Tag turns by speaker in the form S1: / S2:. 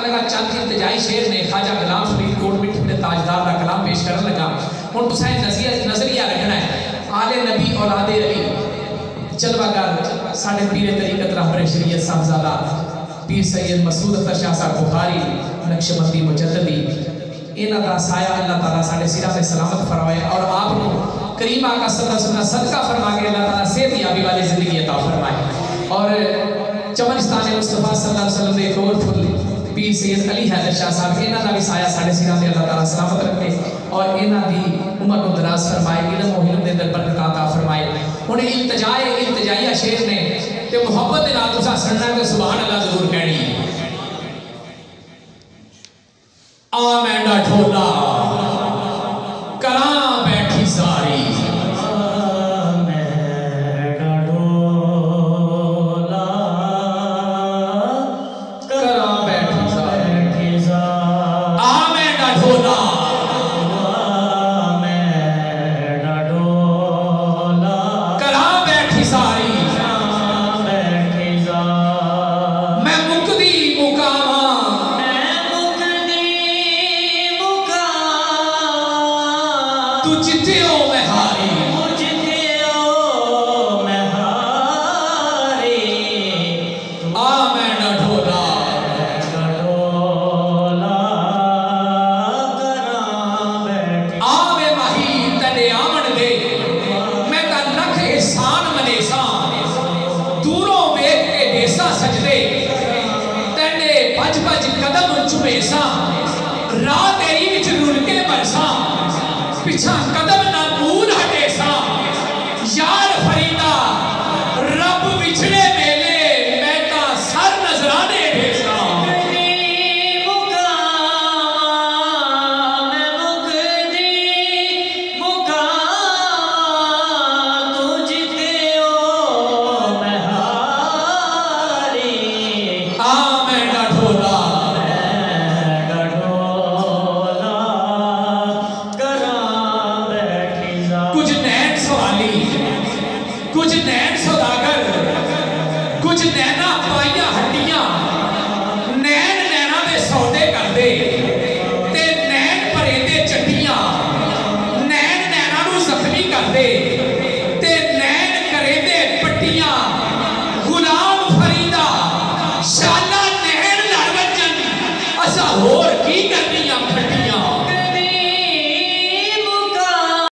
S1: لگا چند ارتجائی شیر نے خواجہ غلام فرید کوٹ مٹھ نے تاجدار کا کلام پیش کرنے لگا ہن تساں نظریہ رکھنا ہے آل نبی اولاد علی جلوہ گر ساڑھے پیر طریقت رہبر شریعت صاحبزادہ پیر سید مسعود اختر شاہ صاحب بخاری نقشبندی مجددی انہاں دا سایہ اللہ تعالیٰ ساڑھے سرہ میں سلامت فرمائے اور آپ کو کریم آقا صلی اللہ علیہ وسلم صدقہ فرما کے اللہ تعالیٰ صحت یابی والی زندگی عطا فرمائے اور چمنستان مصطفیٰ صلی اللہ علیہ وسلم نے ایک اور پھل پیر سید علی حیدر شاہ صاحب انہاں دا بھی سایہ ساڑھے سرہ میں اللہ تعالیٰ سلامت رکھے اور انہاں دی عمر کو دراز فرمائے علم و علم دے در برکت عطا فرمائے انہیں التجائیہ شیر نے تے محبت دے نال تساں سننا کہ سبحان اللہ ضرور کہنی ہے آمینہ ڈھولا کراں بیٹھی ساری آمینہ ڈھولا کراں بیٹھی ساری آمینہ ڈھولا راہ تیری وچ رل کے برساں پچھا قدم